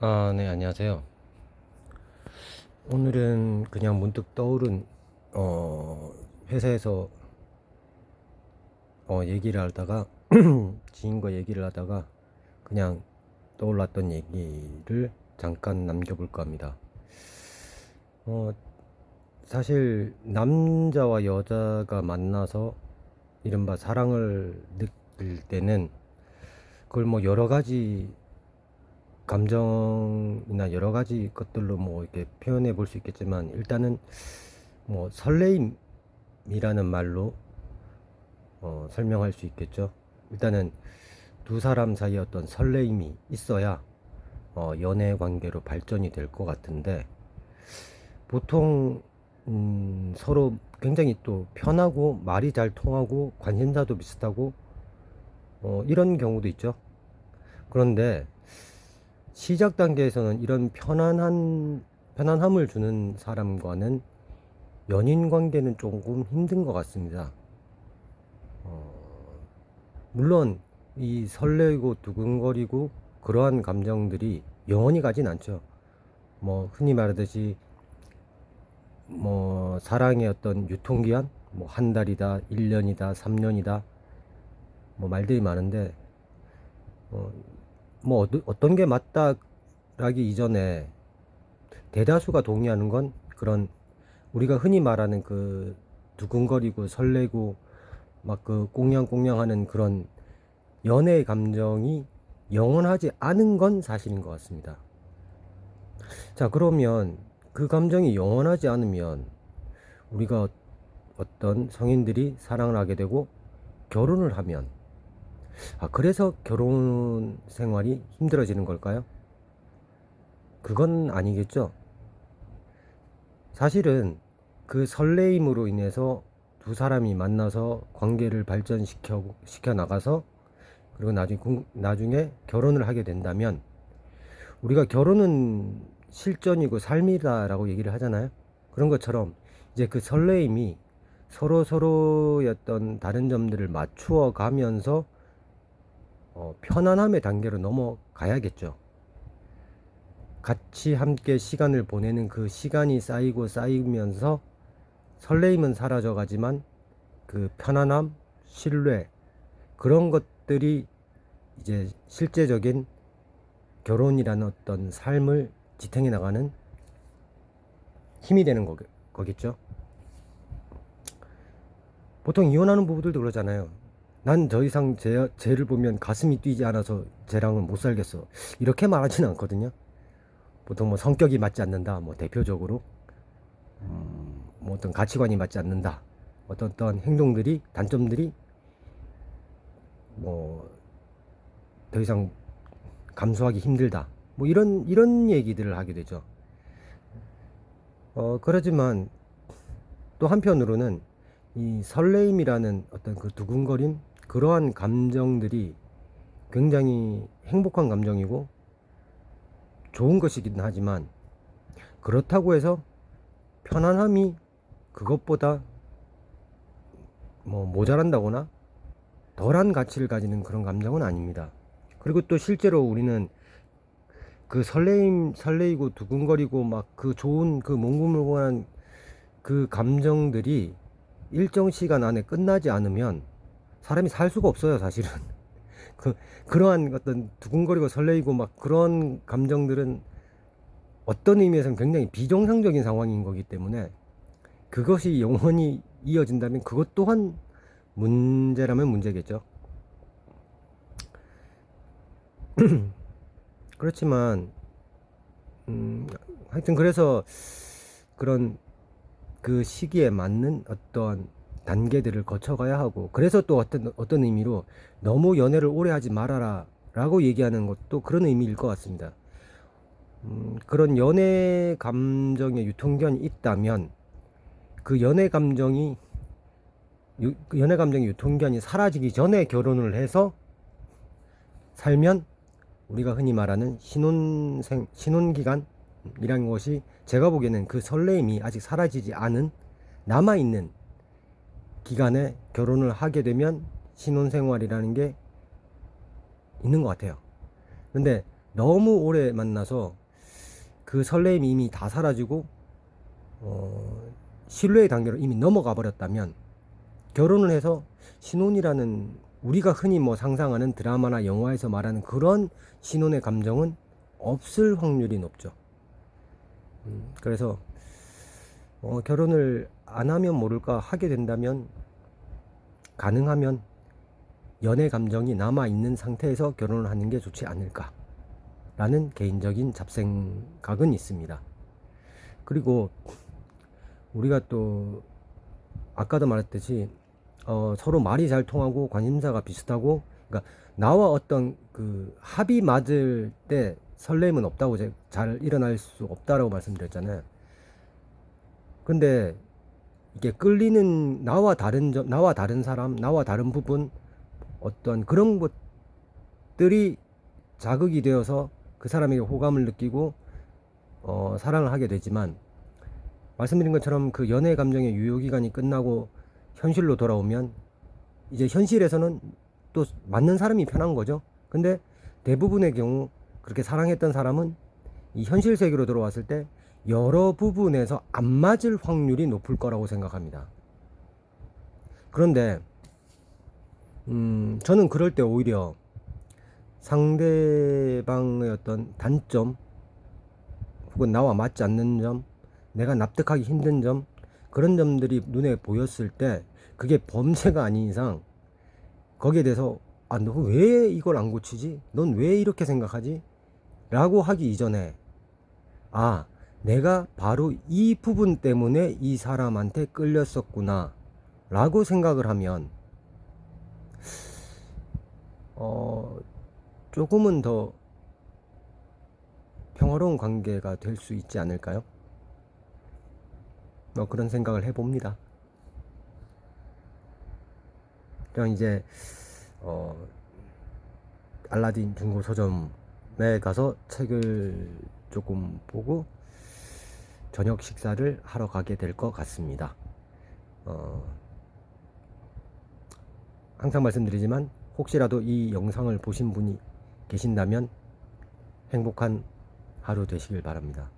네, 안녕하세요. 오늘은 그냥 문득 떠오른, 회사에서, 얘기를 하다가, 지인과 얘기를 하다가, 그냥 떠올랐던 얘기를 잠깐 남겨볼까 합니다. 어, 사실, 남자와 여자가 만나서, 이른바 사랑을 느낄 때는, 그걸 뭐 여러 가지 감정이나 여러 가지 것들로 뭐 이렇게 표현해 볼 수 있겠지만, 일단은 뭐 설레임이라는 말로 설명할 수 있겠죠. 일단은 두 사람 사이에 어떤 설레임이 있어야 연애 관계로 발전이 될 것 같은데, 보통 서로 굉장히 또 편하고 말이 잘 통하고 관심사도 비슷하고 이런 경우도 있죠. 그런데 시작 단계에서는 이런 편안함을 주는 사람과는 연인 관계는 조금 힘든 것 같습니다. 물론 이 설레고 두근거리고 그러한 감정들이 영원히 가진 않죠. 뭐 흔히 말하듯이 뭐 사랑의 어떤 유통기한 뭐 한 달이다, 1년이다, 3년이다, 뭐 말들이 많은데 뭐 어떤 게 맞다라기 이전에 대다수가 동의하는 건 그런 우리가 흔히 말하는 그 두근거리고 설레고 막 그 꽁냥꽁냥하는 그런 연애의 감정이 영원하지 않은 건 사실인 것 같습니다. 자, 그러면 그 감정이 영원하지 않으면 우리가 어떤 성인들이 사랑을 하게 되고 결혼을 하면, 그래서 결혼 생활이 힘들어지는 걸까요? 그건 아니겠죠. 사실은 그 설레임으로 인해서 두 사람이 만나서 관계를 시켜 나가서 그리고 나중에 결혼을 하게 된다면, 우리가 결혼은 실전이고 삶이다라고 얘기를 하잖아요. 그런 것처럼 이제 그 설레임이 서로의 어떤 다른 점들을 맞추어 가면서 편안함의 단계로 넘어가야겠죠. 같이 함께 시간을 보내는 그 시간이 쌓이면서 설레임은 사라져 가지만 그 편안함, 신뢰, 그런 것들이 이제 실제적인 결혼이라는 어떤 삶을 지탱해 나가는 힘이 되는 거겠죠. 보통 이혼하는 부부들도 그러잖아요. 난 더 이상 쟤를 보면 가슴이 뛰지 않아서 쟤랑은 못 살겠어. 이렇게 말하지는 않거든요. 보통 뭐 성격이 맞지 않는다, 뭐 대표적으로, 뭐 어떤 가치관이 맞지 않는다, 어떤 행동들이, 단점들이 뭐 더 이상 감수하기 힘들다. 뭐 이런 얘기들을 하게 되죠. 그러지만 또 한편으로는 이 설레임이라는 어떤 그 두근거림, 그러한 감정들이 굉장히 행복한 감정이고 좋은 것이긴 하지만, 그렇다고 해서 편안함이 그것보다 뭐 모자란다거나 덜한 가치를 가지는 그런 감정은 아닙니다. 그리고 또 실제로 우리는 그 설레이고 두근거리고 막 그 좋은 그 몽글몽글한 그 감정들이 일정 시간 안에 끝나지 않으면 사람이 살 수가 없어요, 사실은. 그, 그러한 어떤 두근거리고 설레이고 막 그런 감정들은 어떤 의미에서는 굉장히 비정상적인 상황인 거기 때문에, 그것이 영원히 이어진다면 그것 또한 문제라면 문제겠죠. 그렇지만, 하여튼 그래서 그런 그 시기에 맞는 어떤 단계들을 거쳐가야 하고, 그래서 또 어떤 의미로 너무 연애를 오래 하지 말아라 라고 얘기하는 것도 그런 의미일 것 같습니다. 그런 연애 감정의 유통기한이 있다면 그 그 연애 감정의 유통기한이 사라지기 전에 결혼을 해서 살면, 우리가 흔히 말하는 신혼기간이라는 것이, 제가 보기에는 그 설레임이 아직 사라지지 않은 남아있는 기간에 결혼을 하게 되면 신혼생활이라는 게 있는 것 같아요. 근데 너무 오래 만나서 그 설레임이 이미 다 사라지고 신뢰의 단계로 이미 넘어가 버렸다면, 결혼을 해서 신혼이라는 우리가 흔히 뭐 상상하는 드라마나 영화에서 말하는 그런 신혼의 감정은 없을 확률이 높죠. 그래서 결혼을 안 하면 모를까 하게 된다면, 가능하면 연애 감정이 남아 있는 상태에서 결혼을 하는 게 좋지 않을까라는 개인적인 잡생각은 있습니다. 그리고 우리가 또 아까도 말했듯이 서로 말이 잘 통하고 관심사가 비슷하고, 그러니까 나와 어떤 그 합이 맞을 때 설렘은 없다고, 잘 일어날 수 없다라고 말씀드렸잖아요. 근데 이게 끌리는 나와 다른 점, 나와 다른 사람, 나와 다른 부분, 어떤 그런 것들이 자극이 되어서 그 사람에게 호감을 느끼고 사랑을 하게 되지만, 말씀드린 것처럼 그 연애 감정의 유효기간이 끝나고 현실로 돌아오면 이제 현실에서는 또 맞는 사람이 편한 거죠. 근데 대부분의 경우 그렇게 사랑했던 사람은 이 현실 세계로 들어왔을 때 여러 부분에서 안 맞을 확률이 높을 거라고 생각합니다. 그런데 저는 그럴 때 오히려 상대방의 어떤 단점, 혹은 나와 맞지 않는 점, 내가 납득하기 힘든 점, 그런 점들이 눈에 보였을 때 그게 범죄가 아닌 이상 거기에 대해서 너 왜 이걸 안 고치지? 넌 왜 이렇게 생각하지? 라고 하기 이전에, 내가 바로 이 부분 때문에 이 사람한테 끌렸었구나 라고 생각을 하면 조금은 더 평화로운 관계가 될 수 있지 않을까요? 그런 생각을 해봅니다. 그냥 이제 알라딘 중고 서점에 가서 책을 조금 보고 저녁 식사를 하러 가게 될 것 같습니다. 항상 말씀드리지만 혹시라도 이 영상을 보신 분이 계신다면 행복한 하루 되시길 바랍니다.